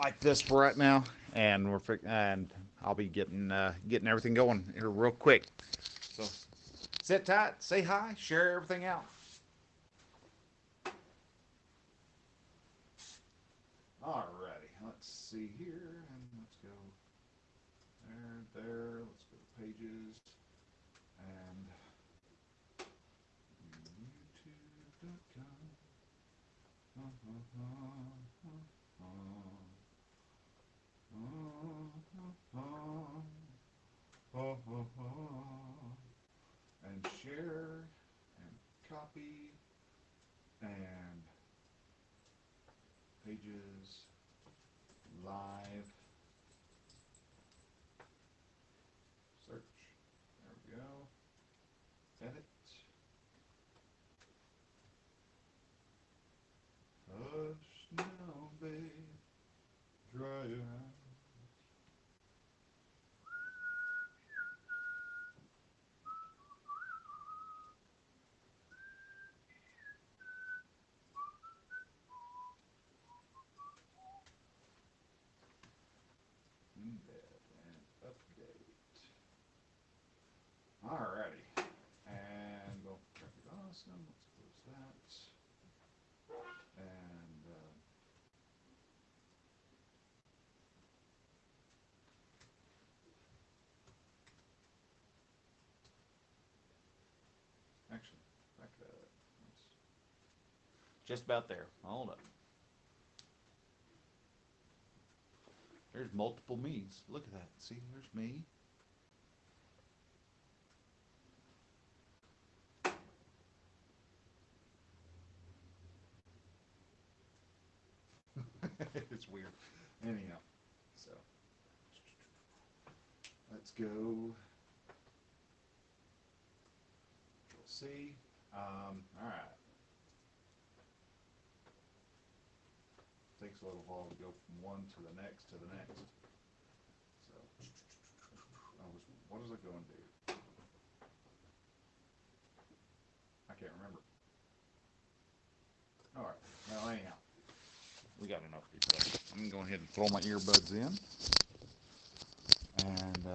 like this for right now, and I'll be getting everything going here real quick. So sit tight, say hi, share everything out. Alrighty, let's see here, and let's go there. Let's go to pages and youtube.com. And share and copy and pages live search. There we go. Edit. Hush now, babe. Dry your eyes. Embed and update. Alrighty. And we'll traffic awesome. Let's close that. And actually, back that up. Just about there. Hold up. There's multiple me's. Look at that. See, there's me. It's weird. Anyhow, so let's go. Control C. All right. Takes a little while to go from one to the next to the next. So, what does it go and do? I can't remember. All right. Well, anyhow, we got enough people. I'm gonna go ahead and throw my earbuds in, and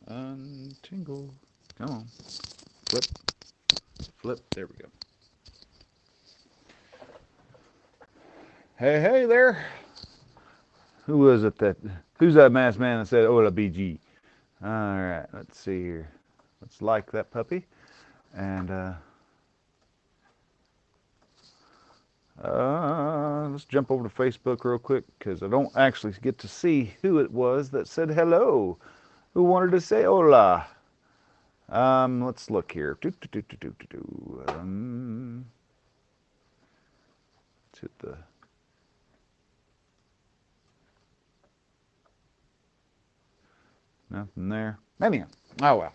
untingle. Come on, flip, flip. There we go. Hey, hey there. Who was it that? Who's that masked man that said "Hola BG"? All right. Let's see here. Let's like that puppy, and let's jump over to Facebook real quick because I don't actually get to see who it was that said hello. Who wanted to say hola? Let's look here. Let's hit the. Nothing there. Anyhow, oh well.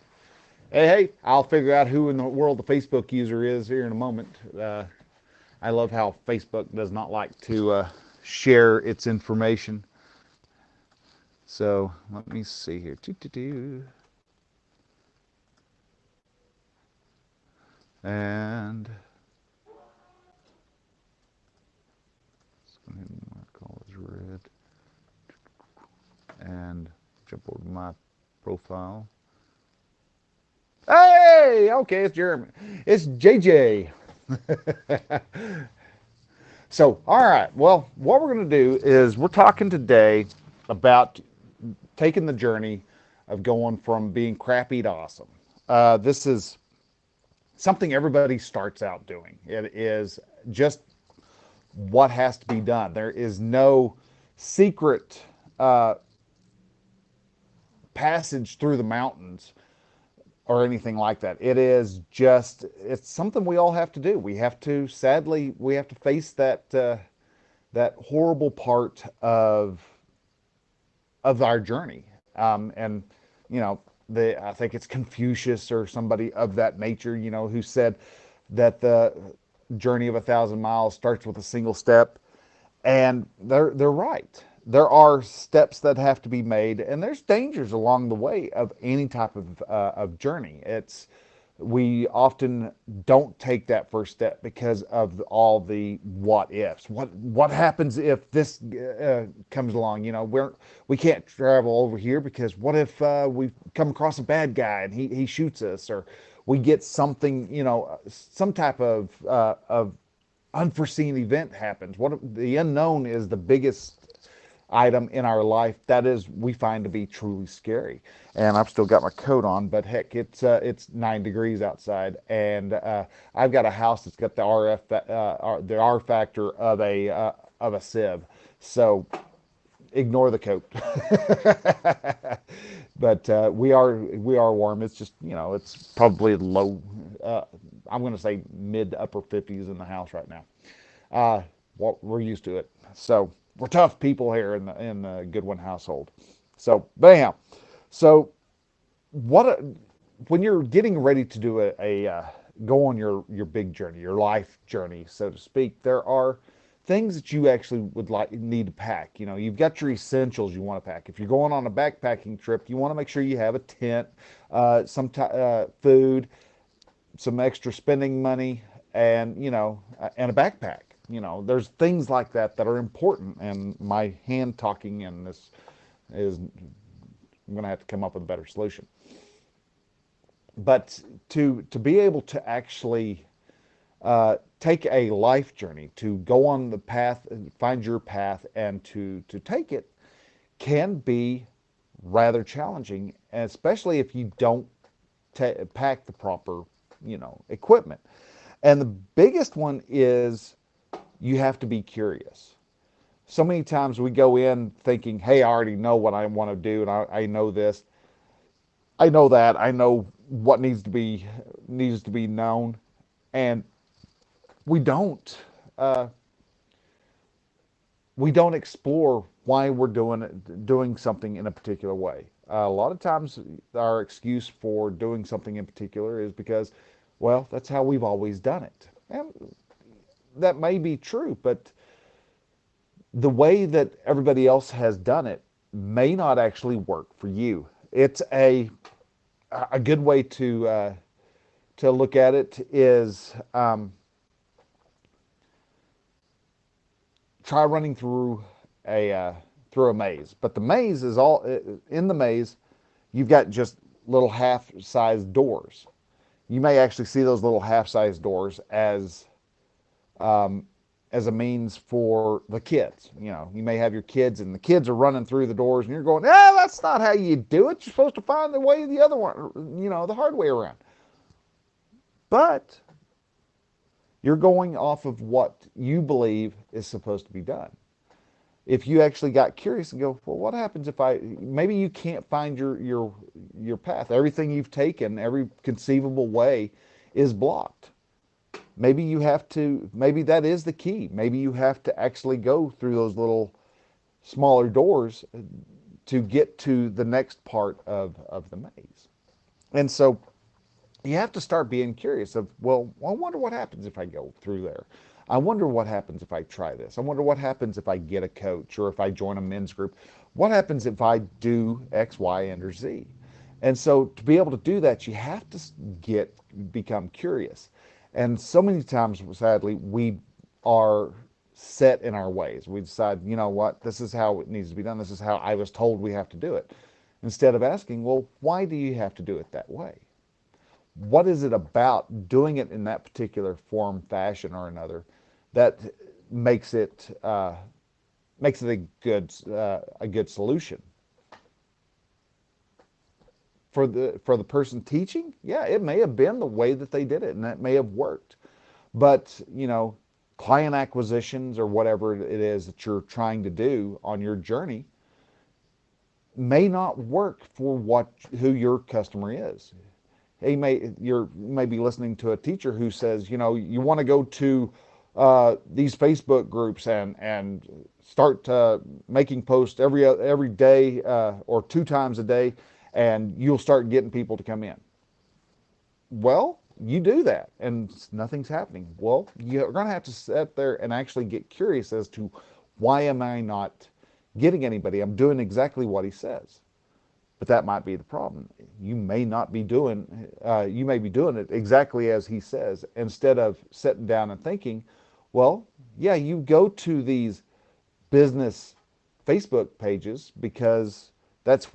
Hey, I'll figure out who in the world the Facebook user is here in a moment. I love how Facebook does not like to share its information. So let me see here. And let's go ahead and mark all as red. And jump over to my profile. Hey, okay, it's Jeremy. It's JJ. So, all right. Well, what we're going to do is we're talking today about taking the journey of going from being crappy to awesome. This is something everybody starts out doing. It is just what has to be done. There is no secret passage through the mountains or anything like that. It is just, it's something we all have to do. We have to, sadly, we have to face that horrible part of our journey. And you know, I think it's Confucius or somebody of that nature, you know, who said that the journey of 1,000 miles starts with a single step, and they're right. There are steps that have to be made, and there's dangers along the way of any type of journey. It's we often don't take that first step because of all the what ifs. What happens if this comes along? You know, we can't travel over here because what if we come across a bad guy and he shoots us, or we get something, you know, some type of unforeseen event happens. What the unknown is the biggest item in our life that is we find to be truly scary. And I've still got my coat on, but heck, it's 9 degrees outside, and I've got a house that's got the the R factor of a sieve. So ignore the coat. But we are warm. It's just, you know, it's probably low. I'm going to say mid to upper 50s in the house right now. Well, we're used to it. So we're tough people here in the Goodwin household. So, but anyhow, so what when you're getting ready to do go on your big journey, your life journey, so to speak, there are things that you actually would need to pack. You know, you've got your essentials you want to pack. If you're going on a backpacking trip, you want to make sure you have a tent, some food, some extra spending money, and, you know, and a backpack. You know, there's things like that that are important. And my hand talking in this is, I'm going to have to come up with a better solution. But to be able to actually take a life journey, to go on the path, find your path, and to take it, can be rather challenging, especially if you don't pack the proper, you know, equipment. And the biggest one is you have to be curious. So many times we go in thinking, hey, I already know what I want to do, and I know this, I know that, I know what needs to be known, and we don't uh, we don't explore why we're doing something in a particular way. A lot of times, our excuse for doing something in particular is because, well, that's how we've always done it, and that may be true, but the way that everybody else has done it may not actually work for you. It's a good way to look at it is try running through a maze. But the maze is all in the maze. You've got just little half-sized doors. You may actually see those little half-sized doors as a means for the kids. You know, you may have your kids, and the kids are running through the doors, and you're going, that's not how you do it. You're supposed to find the way the other one, you know, the hard way around. But you're going off of what you believe is supposed to be done. If you actually got curious and go, well, what happens if maybe you can't find your path. Everything you've taken, every conceivable way is blocked. Maybe that is the key. Maybe you have to actually go through those little smaller doors to get to the next part of the maze. And so you have to start being curious of, well, I wonder what happens if I go through there. I wonder what happens if I try this. I wonder what happens if I get a coach or if I join a men's group. What happens if I do X, Y, and or Z? And so to be able to do that, you have to become curious. And so many times, sadly, we are set in our ways. We decide, you know what, this is how it needs to be done. This is how I was told we have to do it. Instead of asking, well, why do you have to do it that way? What is it about doing it in that particular form, fashion, or another that makes it a good solution for the person teaching? Yeah, it may have been the way that they did it, and that may have worked. But, you know, client acquisitions or whatever it is that you're trying to do on your journey may not work for who your customer is. You may be listening to a teacher who says, you know, you want to go to these Facebook groups and start making posts every day or 2 times a day, and you'll start getting people to come in. Well, you do that, and nothing's happening. Well, you're going to have to sit there and actually get curious as to why am I not getting anybody? I'm doing exactly what he says. But that might be the problem. You may not be doing, you may be doing it exactly as he says, instead of sitting down and thinking, well, yeah, you go to these business Facebook pages because that's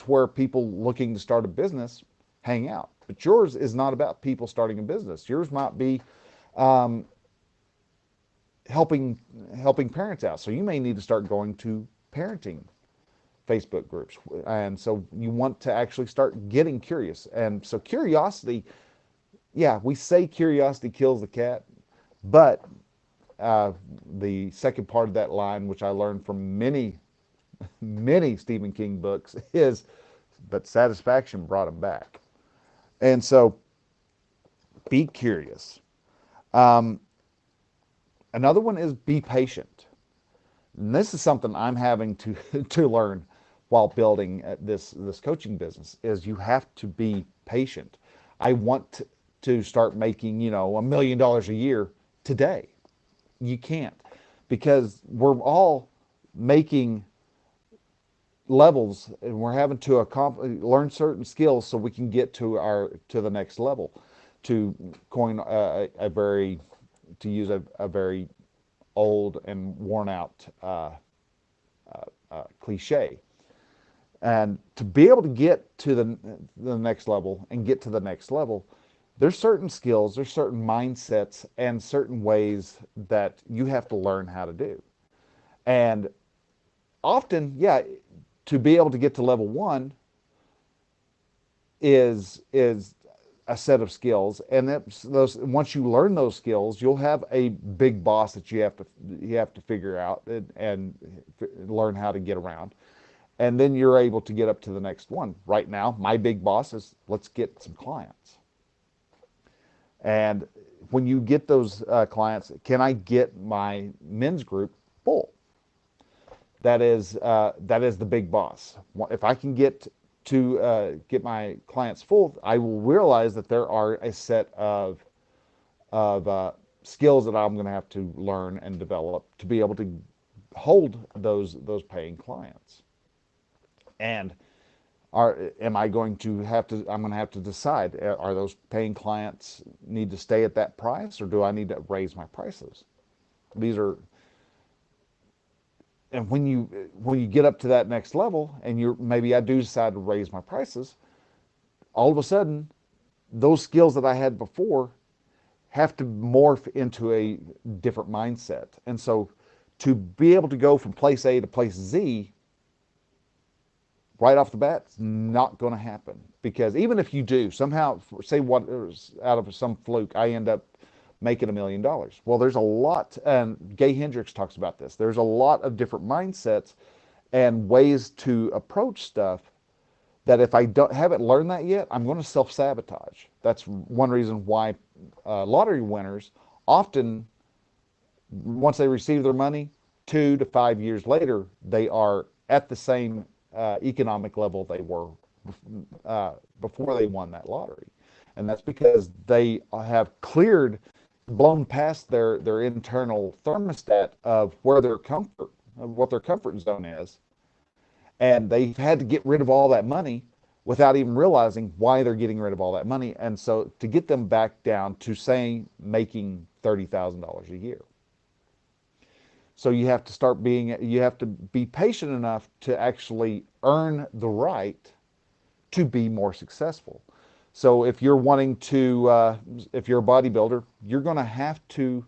where people looking to start a business hang out. But yours is not about people starting a business. Yours might be helping parents out. So you may need to start going to parenting Facebook groups. And so you want to actually start getting curious. And so curiosity, yeah, we say curiosity kills the cat, but the second part of that line, which I learned from many Stephen King books, is, but satisfaction brought him back. And so be curious. Another one is be patient. And this is something I'm having to to learn while building this coaching business, is you have to be patient. I want to start making, $1 million a year today. You can't, because we're all making levels and we're having to learn certain skills so we can get to the next level. To coin to use a very old and worn out cliche, and to be able to get to the next level and get to the next level, there's certain skills, there's certain mindsets, and certain ways that you have to learn how to do. And often, yeah, to be able to get to level one is a set of skills, and those, once you learn those skills, you'll have a big boss that you have to figure out and learn how to get around, and then you're able to get up to the next one. Right now, my big boss is, let's get some clients. And when you get those clients, can I get my men's group full? That is the big boss. If I can get my clients full, I will realize that there are a set of skills that I'm going to have to learn and develop to be able to hold those paying clients. And am I going to have to? I'm going to have to decide: are those paying clients need to stay at that price, or do I need to raise my prices? These are. And when you get up to that next level, and maybe I do decide to raise my prices, all of a sudden, those skills that I had before have to morph into a different mindset. And so, to be able to go from place A to place Z right off the bat, it's not going to happen. Because even if you do somehow, say what out of some fluke, I end up making $1 million. Well, there's a lot, and Gay Hendricks talks about this. There's a lot of different mindsets and ways to approach stuff that if I haven't learned that yet, I'm going to self-sabotage. That's one reason why lottery winners often, once they receive their money, 2 to 5 years later, they are at the same economic level they were before they won that lottery. And that's because they have blown past their internal thermostat of what their comfort zone is, and they've had to get rid of all that money without even realizing why they're getting rid of all that money. And so to get them back down to, say, making $30,000 a year. So you have to be patient enough to actually earn the right to be more successful. So if you're wanting to, if you're a bodybuilder, you're going to have to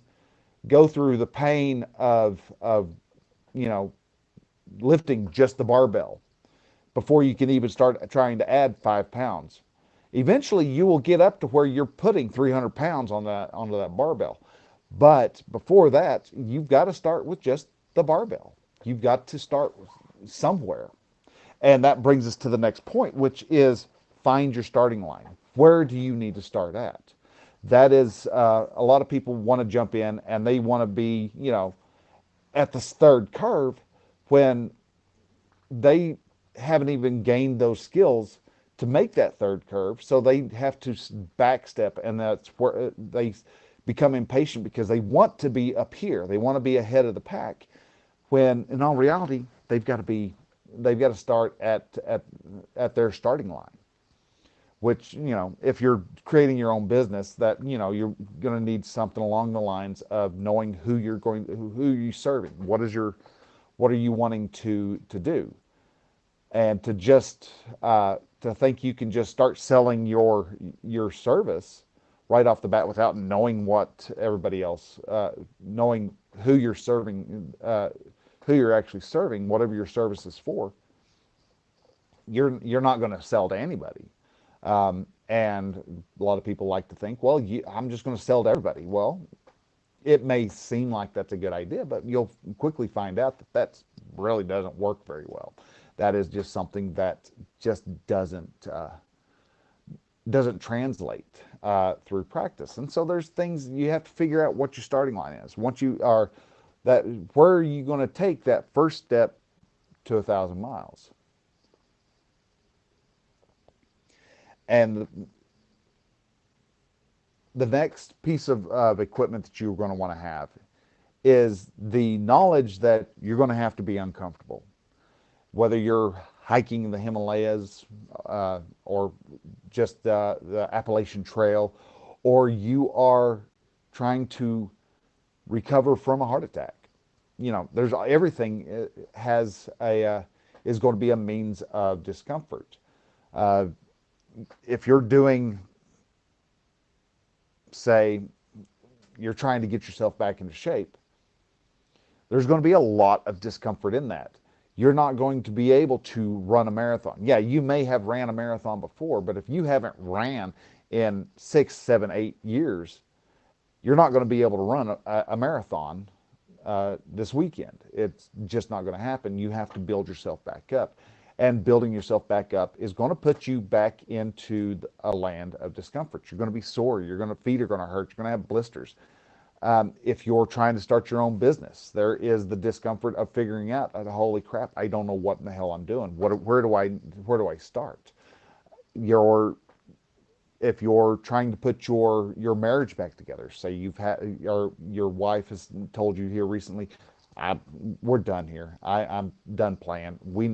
go through the pain of lifting just the barbell before you can even start trying to add 5 pounds. Eventually, you will get up to where you're putting 300 pounds onto that barbell. But before that, you've got to start with just the barbell. You've got to start somewhere. And that brings us to the next point, which is find your starting line. Where do you need to start at? That is, a lot of people want to jump in and they want to be, at the third curve when they haven't even gained those skills to make that third curve. So they have to backstep, and that's where they become impatient because they want to be up here. They want to be ahead of the pack when in all reality, they've got to be they've got to start at their starting line. Which, if you're creating your own business, that you're going to need something along the lines of knowing who you're serving. What are you wanting to do? And to just to think you can just start selling your service right off the bat without knowing what everybody else, knowing who you're serving, who you're actually serving, whatever your service is for, you're not going to sell to anybody. And a lot of people like to think, well, I'm just going to sell to everybody. Well, it may seem like that's a good idea, but you'll quickly find out that really doesn't work very well. That is just something that just doesn't translate through practice. And so there's things you have to figure out what your starting line is. Once you are that, where are you going to take that first step to 1,000 miles? And the next piece of equipment that you're going to want to have is the knowledge that you're going to have to be uncomfortable. Whether you're hiking the Himalayas or just the Appalachian Trail, or you are trying to recover from a heart attack. There's everything has is going to be a means of discomfort. If you're doing, say, you're trying to get yourself back into shape, there's going to be a lot of discomfort in that. You're not going to be able to run a marathon. Yeah, you may have ran a marathon before, but if you haven't ran in 6, 7, 8 years, you're not going to be able to run a marathon this weekend. It's just not going to happen. You have to build yourself back up. And building yourself back up is going to put you back into a land of discomfort. You're going to be sore. Feet are going to hurt. You're going to have blisters. If you're trying to start your own business, there is the discomfort of figuring out, holy crap, I don't know what in the hell I'm doing. Where do I start? If you're trying to put your marriage back together, say your wife has told you here recently, we're done here. I'm done playing. We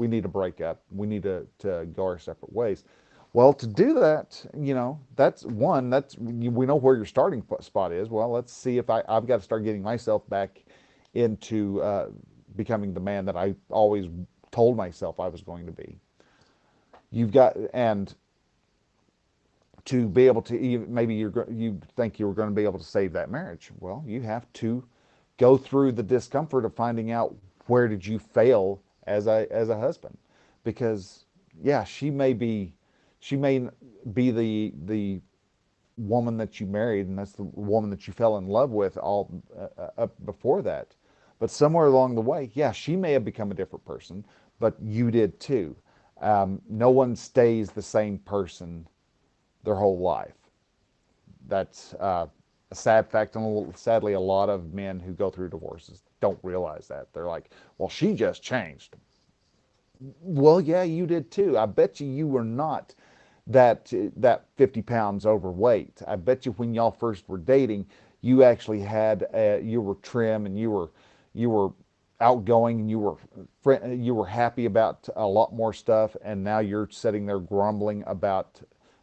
need to break up. We need to go our separate ways. Well, to do that, that's one. We know where your starting spot is. Well, let's see if I've got to start getting myself back into becoming the man that I always told myself I was going to be. And to be able to, maybe you think you were going to be able to save that marriage. Well, you have to go through the discomfort of finding out where did you fail as a husband, because yeah, she may be the woman that you married, and that's the woman that you fell in love with all up before that. But somewhere along the way, yeah, she may have become a different person, but you did too. No one stays the same person their whole life. That's a sad fact, and sadly, a lot of men who go through divorces don't realize that. They're like, well, she just changed. Well, yeah, you did too. I bet you were not that 50 pounds overweight. I bet you when y'all first were dating, you actually you were trim, and you were outgoing, and you were happy about a lot more stuff, and now you're sitting there grumbling about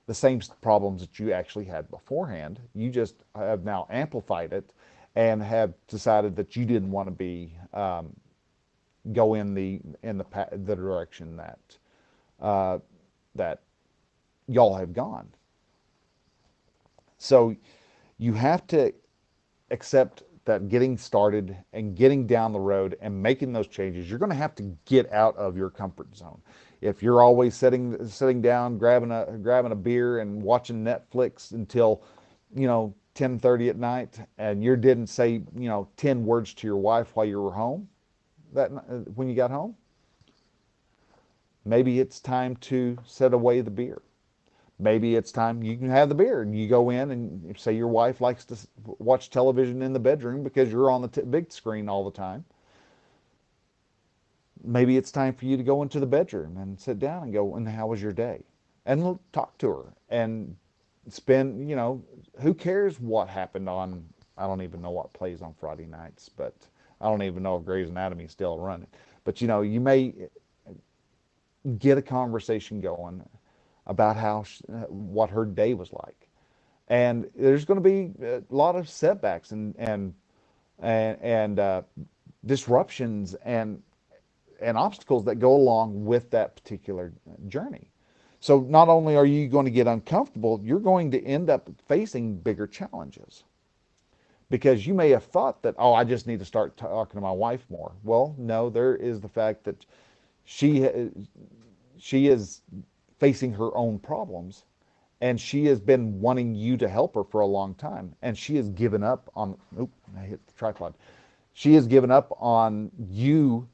the same problems that you actually had beforehand. You just have now amplified it and have decided that you didn't want to be go in the direction that y'all have gone. So you have to accept that getting started and getting down the road and making those changes, you're going to have to get out of your comfort zone. If you're always sitting down, grabbing a beer and watching Netflix until 10:30 at night, and you didn't say 10 words to your wife while you were home, when you got home, maybe it's time to set away the beer. Maybe it's time you can have the beer, and you go in, and say your wife likes to watch television in the bedroom because you're on the big screen all the time. Maybe it's time for you to go into the bedroom and sit down and go, and how was your day? And talk to her and spend, who cares what happened on, I don't even know what plays on Friday nights, but I don't even know if Grey's Anatomy is still running. But, get a conversation going about what her day was like. And there's going to be a lot of setbacks and disruptions and obstacles that go along with that particular journey. So not only are you going to get uncomfortable, you're going to end up facing bigger challenges because you may have thought that, oh, I just need to start talking to my wife more. Well, no, there is the fact that she she is facing her own problems, and she has been wanting you to help her for a long time, and she has given up on. Oop, I hit the tripod. She has given up on you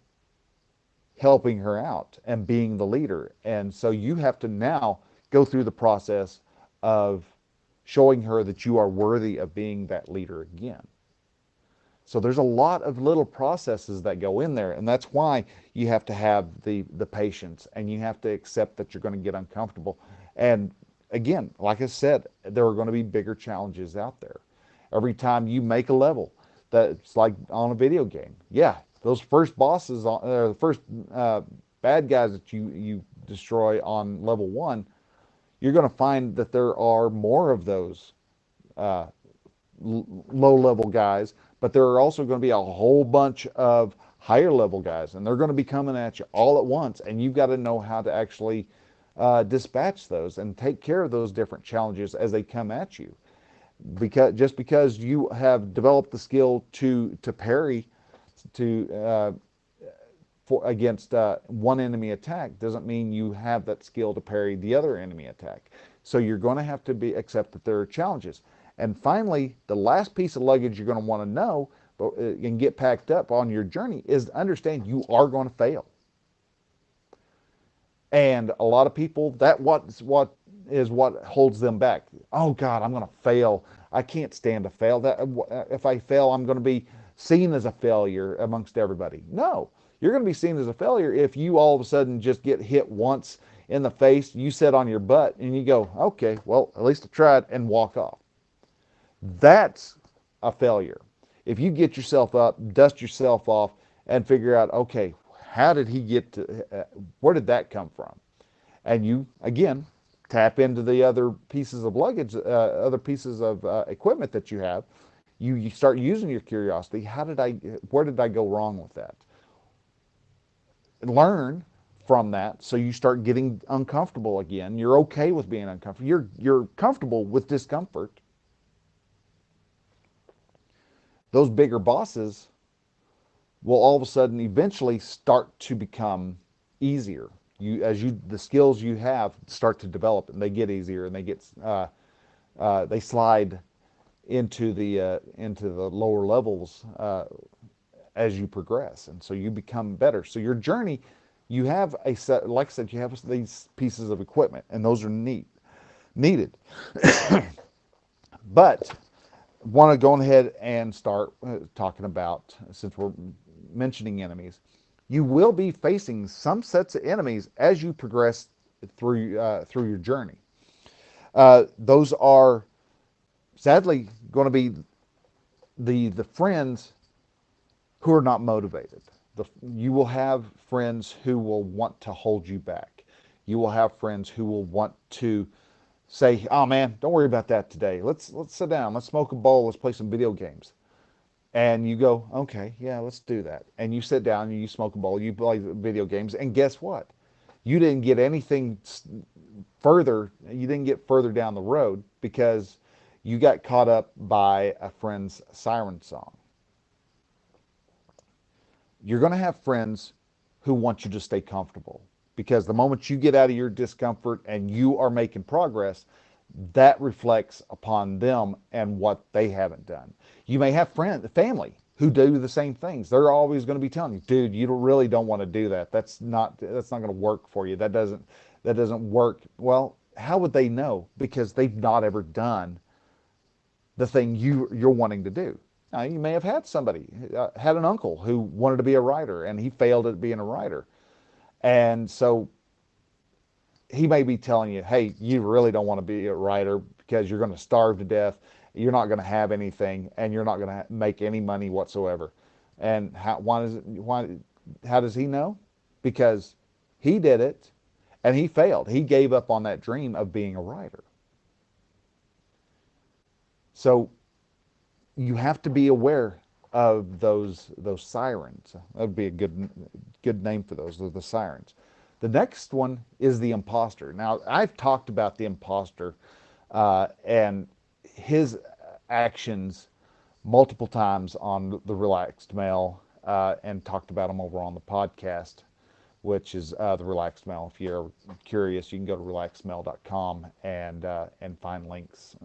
helping her out and being the leader, and so you have to now go through the process of showing her that you are worthy of being that leader again. So there's a lot of little processes that go in there, and that's why you have to have the patience, and you have to accept that you're going to get uncomfortable. And again, like I said, there are going to be bigger challenges out there. Every time you make a level, that's like on a video game. Yeah, those first bosses, the first bad guys that you destroy on level one, you're going to find that there are more of those uh, low level guys, but there are also going to be a whole bunch of higher level guys, and they're going to be coming at you all at once, and you've got to know how to actually dispatch those and take care of those different challenges as they come at you. Because just because you have developed the skill to parry to against one enemy attack doesn't mean you have that skill to parry the other enemy attack. So you're going to have to accept that there are challenges. And finally, the last piece of luggage you're going to want to know and get packed up on your journey is to understand you are going to fail. And a lot of people, what holds them back. Oh God, I'm going to fail. I can't stand to fail. That if I fail, I'm going to be seen as a failure amongst everybody. No, you're going to be seen as a failure if you all of a sudden just get hit once in the face, you sit on your butt, and you go, okay, well, at least I tried, and walk off. That's a failure. If you get yourself up, dust yourself off, and figure out, okay, how did he get to, where did that come from? And you, again, tap into the other pieces of luggage, other pieces of equipment that you have. You start using your curiosity. Where did I go wrong with that? Learn from that, so you start getting uncomfortable again. You're okay with being uncomfortable. You're comfortable with discomfort. Those bigger bosses will all of a sudden eventually start to become easier. The skills you have start to develop, and they get easier, and they slide into the lower levels as you progress, and so you become better. So your journey, you have a set, like I said, you have these pieces of equipment, and those are needed. But want to go ahead and start talking about, since we're mentioning enemies, you will be facing some sets of enemies as you progress through your journey. Those are sadly going to be the friends who are not motivated. You will have friends who will want to hold you back. You will have friends who will want to say, "Oh man, don't worry about that today. Let's sit down. Let's smoke a bowl. Let's play some video games." And you go, "Okay, yeah, let's do that." And you sit down and you smoke a bowl. You play video games, and guess what? You didn't get anything further. You didn't get further down the road because you got caught up by a friend's siren song. You're going to have friends who want you to stay comfortable, because the moment you get out of your discomfort and you are making progress, that reflects upon them and what they haven't done. You may have family who do the same things. They're always going to be telling you, "Dude, you really don't want to do that. That's not going to work for you. That doesn't work." Well, how would they know? Because they've not ever done the thing you're wanting to do. Now, you may have had had an uncle who wanted to be a writer, and he failed at being a writer. And so he may be telling you, "Hey, you really don't want to be a writer because you're going to starve to death. You're not going to have anything, and you're not going to make any money whatsoever." And how does he know? Because he did it, And he failed. He gave up on that dream of being a writer. So you have to be aware of those sirens. That would be a good name for those, the sirens. The next one is the imposter. Now, I've talked about the imposter and his actions multiple times on the Relaxed Male and talked about them over on the podcast, which is the Relaxed Male. If you're curious, you can go to relaxedmale.com and find links,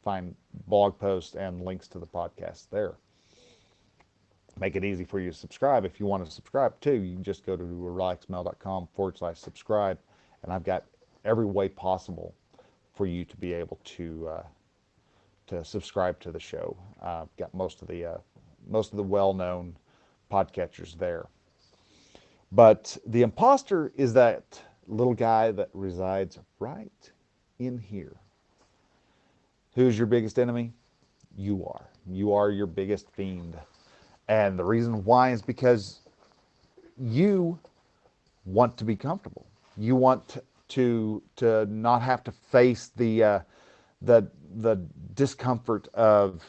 find blog posts and links to the podcast there. Make it easy for you to subscribe. If you want to subscribe too, you can just go to relaxedmale.com/subscribe, and I've got every way possible for you to be able to subscribe to the show. I've got most of the well-known podcatchers there. But the imposter is that little guy that resides right in here. Who's your biggest enemy? You are. You are your biggest fiend. And the reason why is because you want to be comfortable. You want to not have to face the discomfort of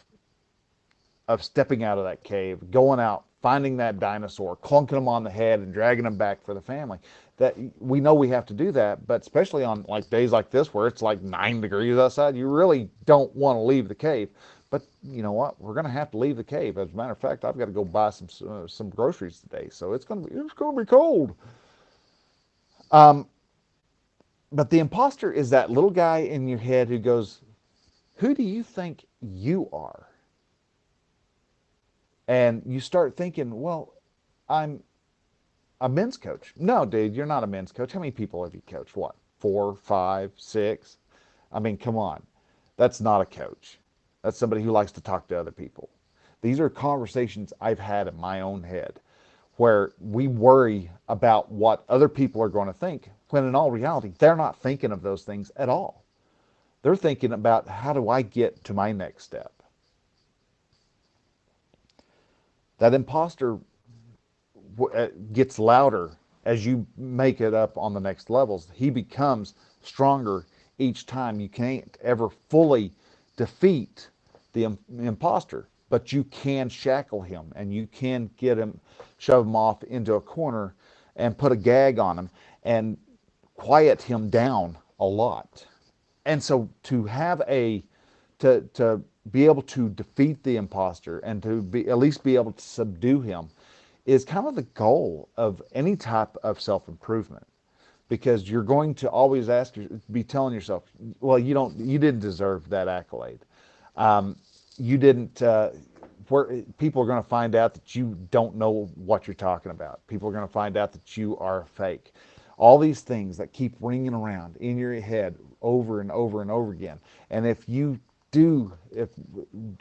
stepping out of that cave, going out, finding that dinosaur, clunking them on the head and dragging them back for the family. That we know we have to do that, but especially on like days like this where it's like 9 degrees outside, you really don't want to leave the cave. But you know what? We're going to have to leave the cave. As a matter of fact, I've got to go buy some groceries today, so it's going to be cold. But the imposter is that little guy in your head who goes, "Who do you think you are?" And you start thinking, "Well, I'm a men's coach." No, dude, you're not a men's coach. How many people have you coached? What? 4, 5, 6? I mean, come on. That's not a coach. That's somebody who likes to talk to other people. These are conversations I've had in my own head where we worry about what other people are going to think, when in all reality, they're not thinking of those things at all. They're thinking about, how do I get to my next step? That imposter gets louder as you make it up on the next levels. He becomes stronger each time. You can't ever fully defeat the imposter, but you can shackle him and you can get him, shove him off into a corner and put a gag on him and quiet him down a lot. And so to have to be able to defeat the imposter and to at least be able to subdue him is kind of the goal of any type of self-improvement, because you're going to always be telling yourself, well, you didn't deserve that accolade. You didn't, people are going to find out that you don't know what you're talking about. People are going to find out that you are fake. All these things that keep ringing around in your head over and over and over again. And if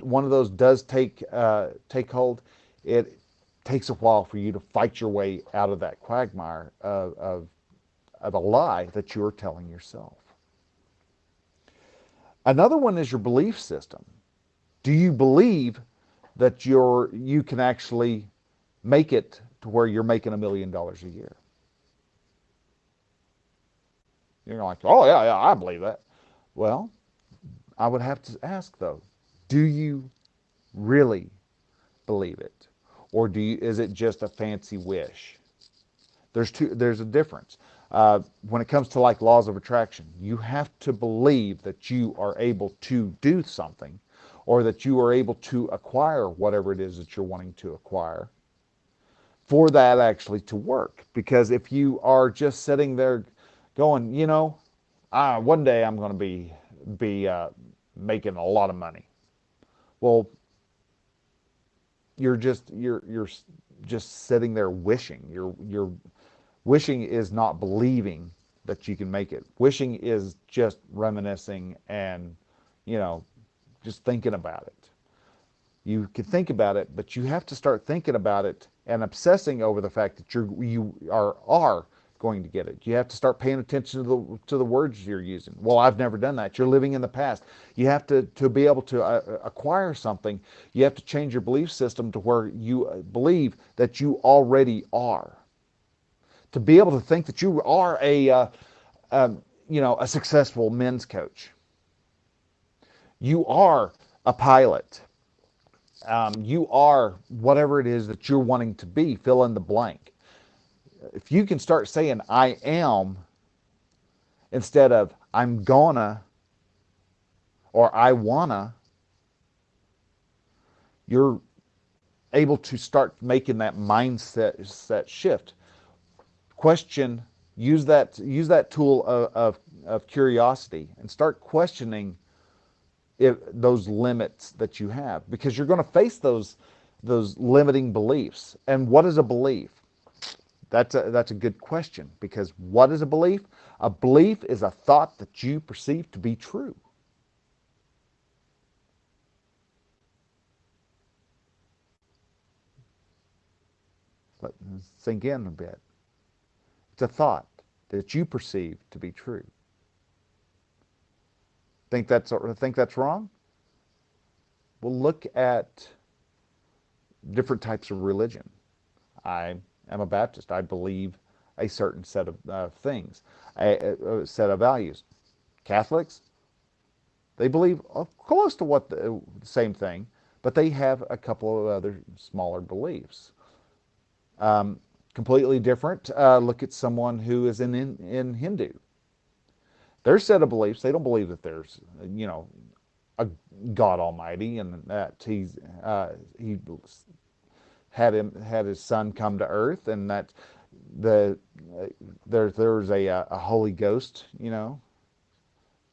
one of those does take hold, it takes a while for you to fight your way out of that quagmire of a lie that you're telling yourself. Another one is your belief system. Do you believe that you can actually make it to where you're making $1 million a year? You're like, oh yeah, I believe that. Well, I would have to ask though, do you really believe it? Or is it just a fancy wish? There's a difference. When it comes to like laws of attraction, you have to believe that you are able to do something, or that you are able to acquire whatever it is that you're wanting to acquire, for that actually to work. Because if you are just sitting there going, one day I'm going to be making a lot of money. Well, you're just sitting there wishing. You're wishing is not believing that you can make it. Wishing is just reminiscing and, just thinking about it. You can think about it, but you have to start thinking about it and obsessing over the fact that you are going to get it. You have to start paying attention to the words you're using. Well, I've never done that. You're living in the past. You have to be able to acquire something. You have to change your belief system to where you believe that you already are. To be able to think that you are a successful men's coach. You are a pilot. You are whatever it is that you're wanting to be, fill in the blank. If you can start saying I am instead of I'm gonna or I wanna, you're able to start making that mindset shift. Question, use that tool of curiosity and start questioning those limits that you have, because you're going to face those limiting beliefs. And what is a belief? That's a good question, because what is a belief? A belief is a thought that you perceive to be true. Let it sink in a bit. It's a thought that you perceive to be true. Think that's wrong? Well, look at different types of religion. I am a Baptist. I believe a certain set of things, a set of values. Catholics, they believe close to what the same thing, but they have a couple of other smaller beliefs. Completely different. Look at someone who is in Hindu. Their set of beliefs, they don't believe that there's, a God Almighty, and that he had his son come to earth, and that the there's a Holy Ghost. There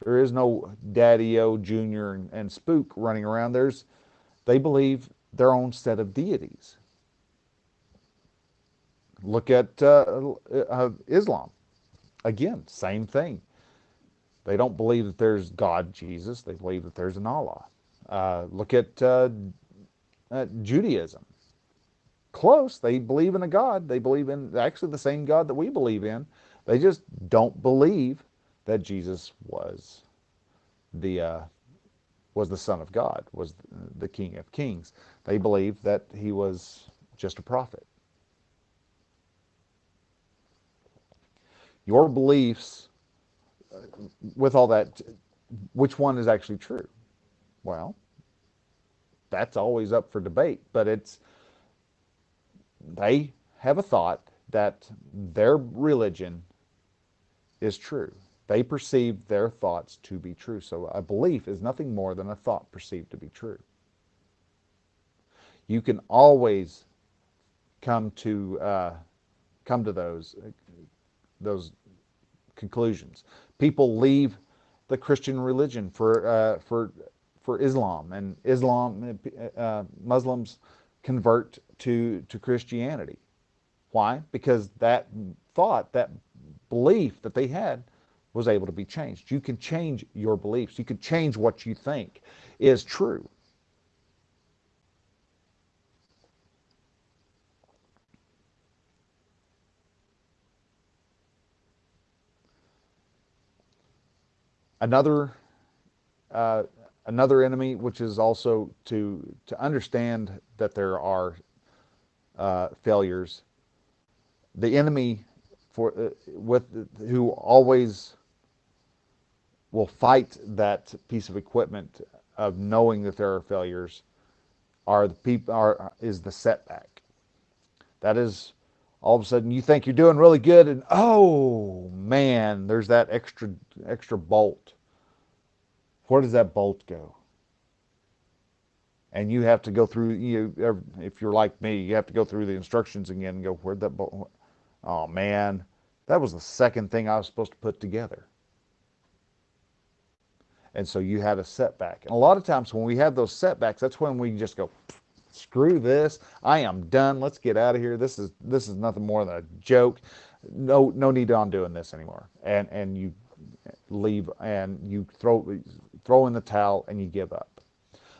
is no Daddy O Junior and Spook running around. They believe their own set of deities. Look at Islam. Again, same thing. They don't believe that there's God, Jesus. They believe that there's an Allah. Look at Judaism. Close. They believe in a God. They believe in actually the same God that we believe in. They just don't believe that Jesus the was the Son of God, was the King of Kings. They believe that he was just a prophet. Your beliefs, with all that, which one is actually true? Well, that's always up for debate, but they have a thought that their religion is true. They perceive their thoughts to be true. So a belief is nothing more than a thought perceived to be true. You can always come to those conclusions. People leave the Christian religion for Islam, and Muslims convert to Christianity. Why? Because that thought, that belief that they had, was able to be changed. You can change your beliefs. You can change what you think is true. Another uh, another enemy, which is also to understand that there are failures. The enemy with who always will fight that piece of equipment of knowing that there are failures is the setback. That is, all of a sudden you think you're doing really good, and oh man, there's that extra bolt. Where does that bolt go? And you have to go through, if you're like me, you have to go through the instructions again and go, where'd that bolt? Oh man, that was the second thing I was supposed to put together. And so you had a setback. And a lot of times when we have those setbacks, that's when we just go, screw this. I am done. Let's get out of here. This is nothing more than a joke. No need on doing this anymore. And you leave and you throw in the towel and you give up.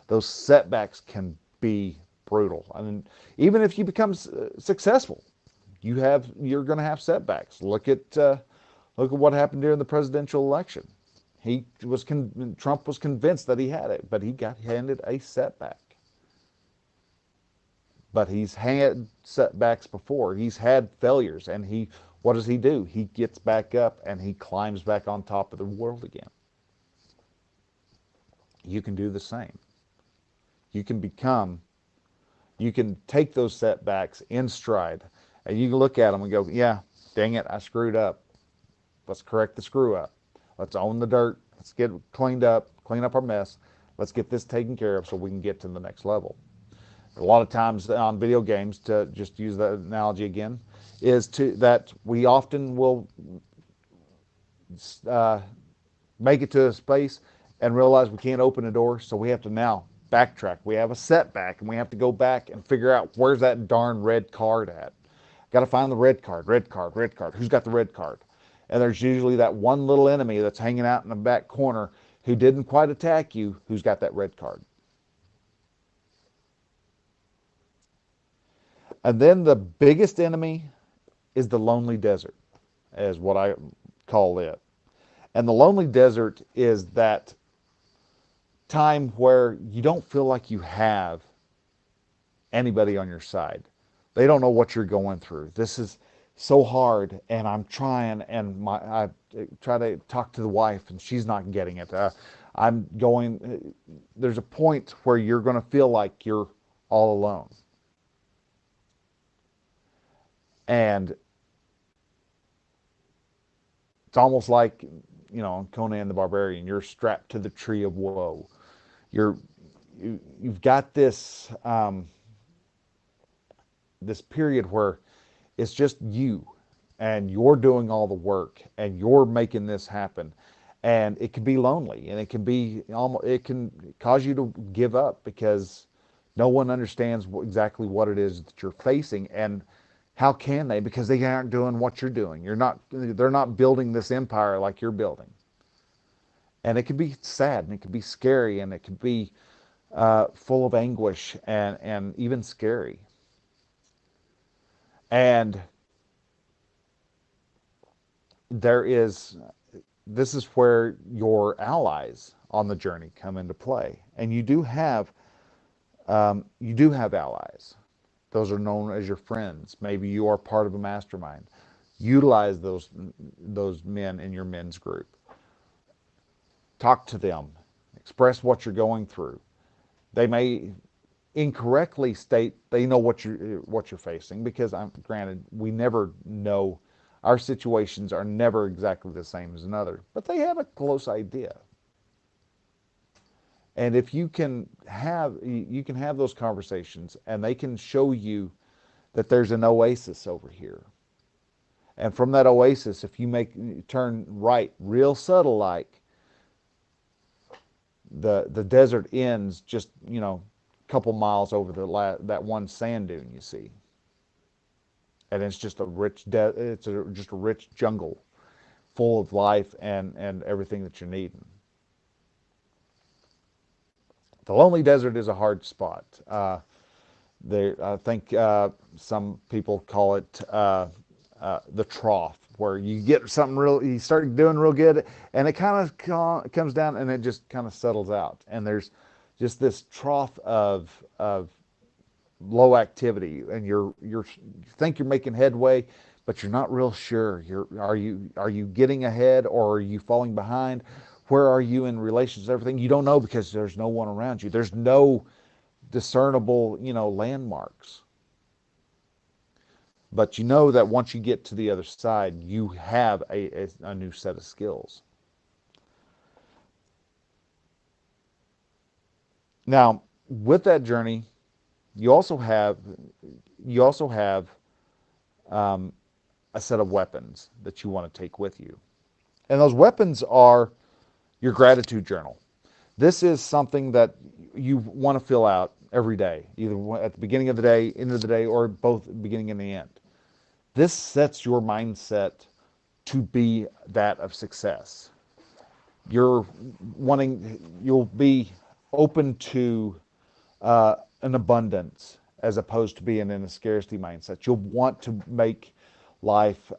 Those setbacks can be brutal. I mean, even if you become successful, you're going to have setbacks. Look at what happened during the presidential election. Trump was convinced that he had it, but he got handed a setback. But he's had setbacks before. He's had failures, and he what does he do? He gets back up and he climbs back on top of the world again. You can do the same. You can become, you can take those setbacks in stride, and you can look at them and go, yeah, dang it, I screwed up. Let's correct the screw up. Let's own the dirt. Let's get cleaned up, clean up our mess. Let's get this taken care of so we can get to the next level. A lot of times on video games, to just use that analogy again, is that we often will make it to a space and realize we can't open a door, so we have to now backtrack. We have a setback, and we have to go back and figure out where's that darn red card at. Got to find the red card, red card, red card. Who's got the red card? And there's usually that one little enemy that's hanging out in the back corner who didn't quite attack you, who's got that red card. And then the biggest enemy is the lonely desert, is what I call it. And the lonely desert is that time where you don't feel like you have anybody on your side. They don't know what you're going through. This is so hard, and I'm trying, and I try to talk to the wife, and she's not getting it. There's a point where you're going to feel like you're all alone. And it's almost like, Conan the Barbarian, you're strapped to the tree of woe. You've got this this period where it's just you, and you're doing all the work, and you're making this happen, and it can be lonely, and it can cause you to give up because no one understands exactly what it is that you're facing. And how can they? Because they aren't doing what you're doing. They're not building this empire like you're building. And it can be sad, and it can be scary, and it can be full of anguish and even scary. And this is where your allies on the journey come into play. And you do have allies. Those are known as your friends. Maybe you are part of a mastermind. Utilize those men in your men's group. Talk to them. Express what you're going through. They may incorrectly state they know what you're facing, because granted, we never know. Our situations are never exactly the same as another, but they have a close idea. And if you can have those conversations, and they can show you that there's an oasis over here. And from that oasis, if you turn right, real subtle, like the desert ends just a couple miles over that one sand dune you see, and it's just a rich jungle, full of life and everything that you're needing. The lonely desert is a hard spot. I think some people call it the trough, where you get something you start doing real good, and it kind of comes down, and it just kind of settles out. And there's just this trough of low activity, and you think you're making headway, but you're not real sure. Are you getting ahead, or are you falling behind? Where are you in relation to everything? You don't know, because there's no one around you. There's no discernible, landmarks. But you know that once you get to the other side, you have a new set of skills. Now, with that journey, you also have a set of weapons that you want to take with you. And those weapons are your gratitude journal. This is something that you want to fill out every day, either at the beginning of the day, end of the day, or both beginning and the end. This sets your mindset to be that of success. You'll be open to an abundance, as opposed to being in a scarcity mindset. You'll want to make life,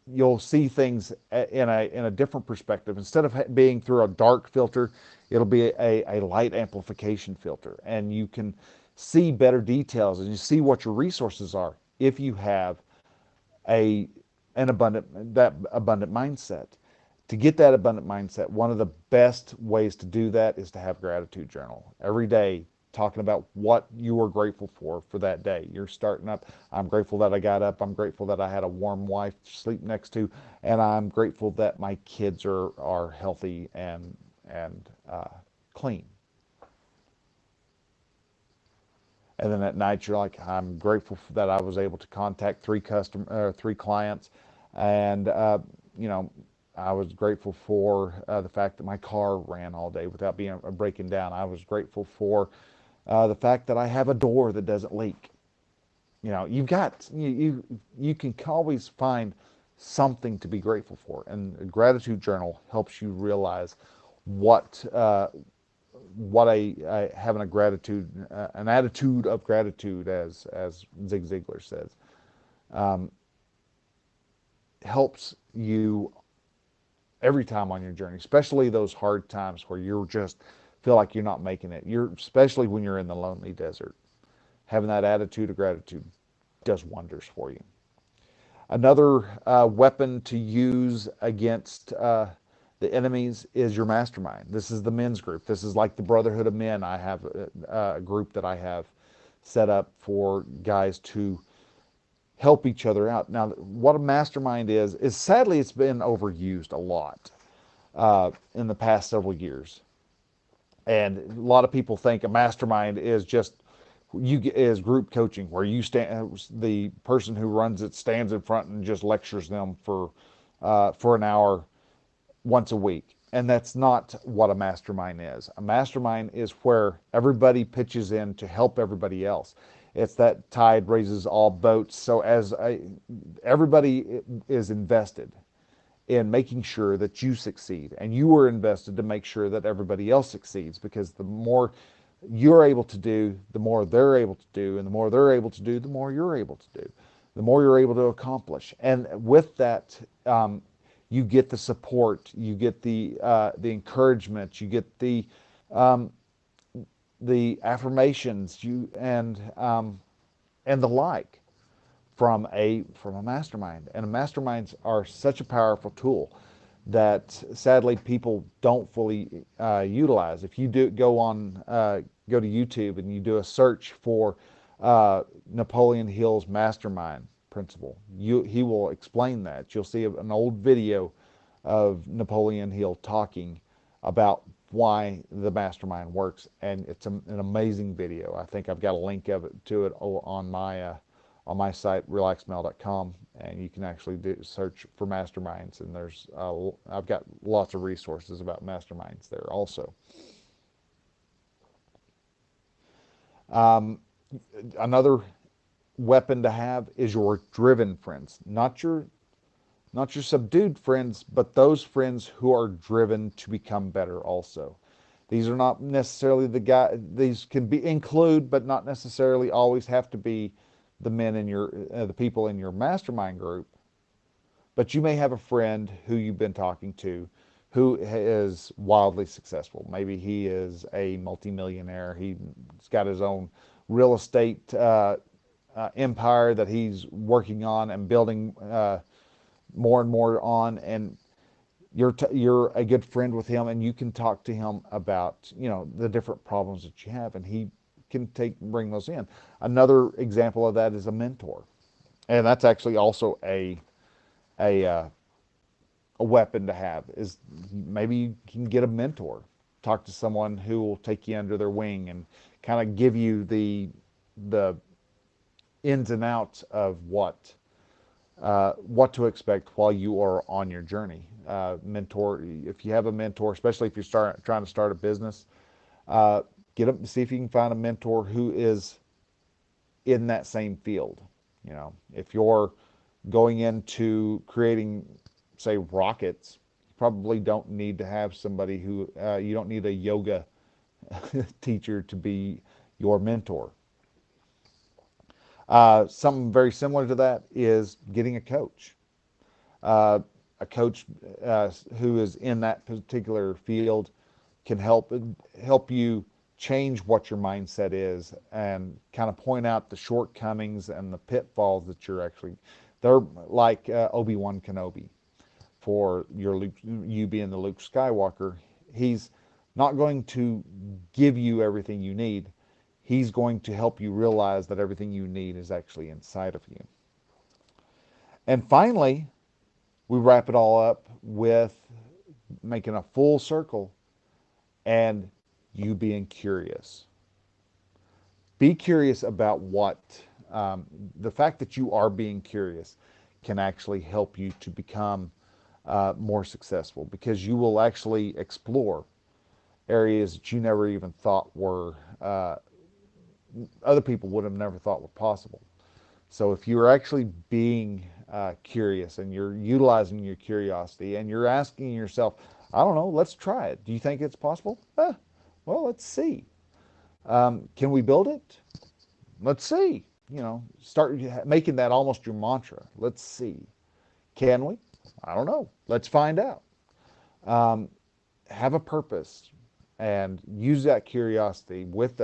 you'll see things in a different perspective. Instead of being through a dark filter, it'll be a light amplification filter, and you can see better details, and you see what your resources are if you have a an abundant mindset. To get that abundant mindset, one of the best ways to do that is to have gratitude journal every day, talking about what you are grateful for that day. You're starting up. I'm grateful that I got up. I'm grateful that I had a warm wife to sleep next to, and I'm grateful that my kids are healthy and clean. And then at night, you're like, I'm grateful that I was able to contact three clients, and you know, I was grateful for the fact that my car ran all day without being breaking down. I was grateful for the fact that I have a door that doesn't leak. You can always find something to be grateful for, and a gratitude journal helps you realize what having a gratitude, an attitude of gratitude, as Zig Ziglar says, helps you every time on your journey, especially those hard times where you just feel like you're not making it. Especially when you're in the lonely desert. Having that attitude of gratitude does wonders for you. Another weapon to use against the enemies is your mastermind. This is the men's group. This is like the Brotherhood of Men. I have a group that I have set up for guys to help each other out. Now, what a mastermind is sadly it's been overused a lot in the past several years, and a lot of people think a mastermind is just is group coaching where you stand, the person who runs it stands in front and just lectures them for an hour once a week. And that's not what a mastermind is. A mastermind is where everybody pitches in to help everybody else. It's that tide raises all boats. So everybody is invested in making sure that you succeed, and you are invested to make sure that everybody else succeeds, because the more you're able to do, the more they're able to do, and the more they're able to do, the more you're able to do, the more you're able to accomplish. And with that, you get the support, you get the encouragement, you get the affirmations, and the like from a mastermind. And masterminds are such a powerful tool that sadly people don't fully utilize. If you go to YouTube and you do a search for Napoleon Hill's mastermind principle, he will explain that. You'll see an old video of Napoleon Hill talking about why the mastermind works, and it's an amazing video. I think I've got a link to it on my site, relaxedmale.com, and you can actually search for masterminds, and I've got lots of resources about masterminds there also. Another weapon to have is your driven friends, not your subdued friends, but those friends who are driven to become better also. These are not necessarily these can include, but not necessarily always have to be the men in the people in your mastermind group. But you may have a friend who you've been talking to who is wildly successful. Maybe he is a multimillionaire. He's got his own real estate empire that he's working on and building more and more on, and you're a good friend with him, and you can talk to him about the different problems that you have, and he can bring those in. Another example of that is a mentor, and that's actually also a weapon to have. Is maybe you can get a mentor, talk to someone who will take you under their wing and kind of give you the ins and outs of what to expect while you are on your journey. Mentor, if you have a mentor, especially if you're trying to start a business, see if you can find a mentor who is in that same field. If you're going into creating, say, rockets, you probably don't need to have somebody who, you don't need a yoga teacher to be your mentor. Something very similar to that is getting a coach. A coach who is in that particular field can help you change what your mindset is and kind of point out the shortcomings and the pitfalls They're like Obi-Wan Kenobi for you being the Luke Skywalker. He's not going to give you everything you need. He's going to help you realize that everything you need is actually inside of you. And finally, we wrap it all up with making a full circle and you being curious. Be curious about the fact that you are being curious can actually help you to become more successful, because you will actually explore areas that you never even thought were, other people would have never thought were possible. So if you're actually being curious and you're utilizing your curiosity and you're asking yourself, I don't know, let's try it. Do you think it's possible? Well, let's see. Can we build it? Let's see. Start making that almost your mantra. Let's see. Can we? I don't know. Let's find out. Have a purpose and use that curiosity with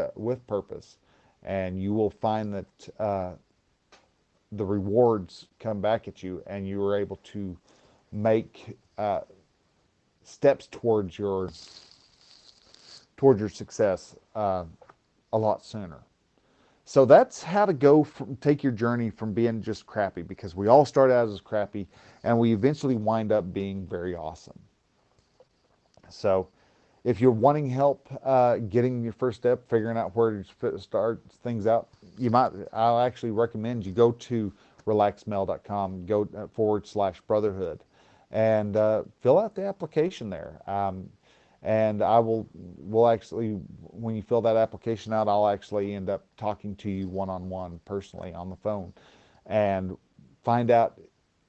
purpose, and you will find that the rewards come back at you, and you are able to make steps towards your success a lot sooner. So that's how to take your journey from being just crappy, because we all start out as crappy and we eventually wind up being very awesome. So if you're wanting help getting your first step, figuring out where to start things out, I'll actually recommend you go to relaxedmale.com, go /brotherhood, and fill out the application there. And will actually, when you fill that application out, I'll actually end up talking to you one-on-one personally on the phone and find out,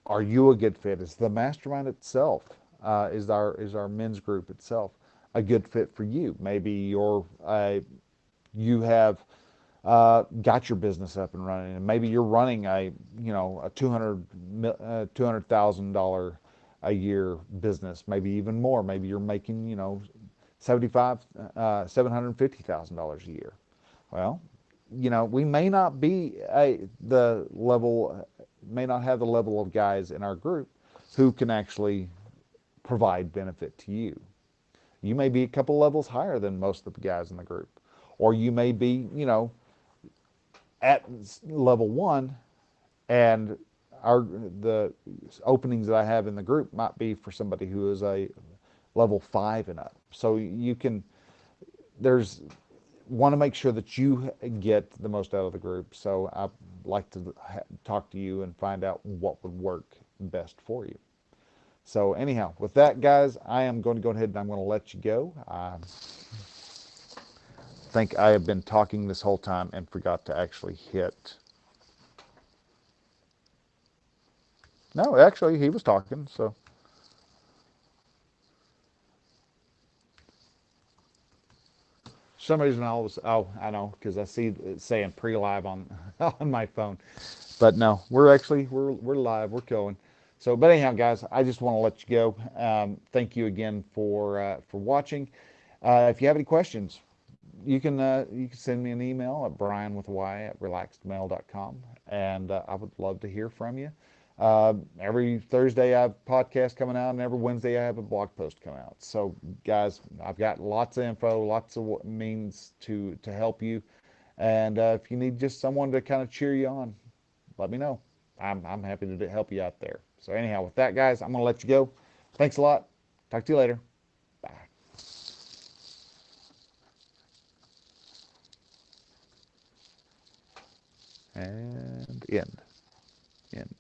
are you a good fit? Is the mastermind itself, is our men's group itself a good fit for you? Maybe you have got your business up and running, and maybe you're running a $200,000 a year business, maybe even more. Maybe you're making $750,000 a year. Well, we may not be may not have the level of guys in our group who can actually provide benefit to you. You may be a couple levels higher than most of the guys in the group, or you may be at level 1, and the openings that I have in the group might be for somebody who is a level 5 and up. So want to make sure that you get the most out of the group. So I'd like to talk to you and find out what would work best for you. So anyhow, with that, guys, I am going to go ahead and I'm going to let you go. I think I have been talking this whole time and forgot to actually hit. No, actually, he was talking, so. For some reason, I know, because I see it saying pre-live on on my phone. But no, we're live, we're going. So, but anyhow, guys, I just want to let you go. Thank you again for watching. If you have any questions, you can send me an email at brian@relaxedmale.com, and I would love to hear from you. Every Thursday I have a podcast coming out, and every Wednesday I have a blog post coming out. So, guys, I've got lots of info, lots of means to help you. And if you need just someone to kind of cheer you on, let me know. I'm happy to help you out there. So anyhow, with that, guys, I'm going to let you go. Thanks a lot. Talk to you later. Bye. And end.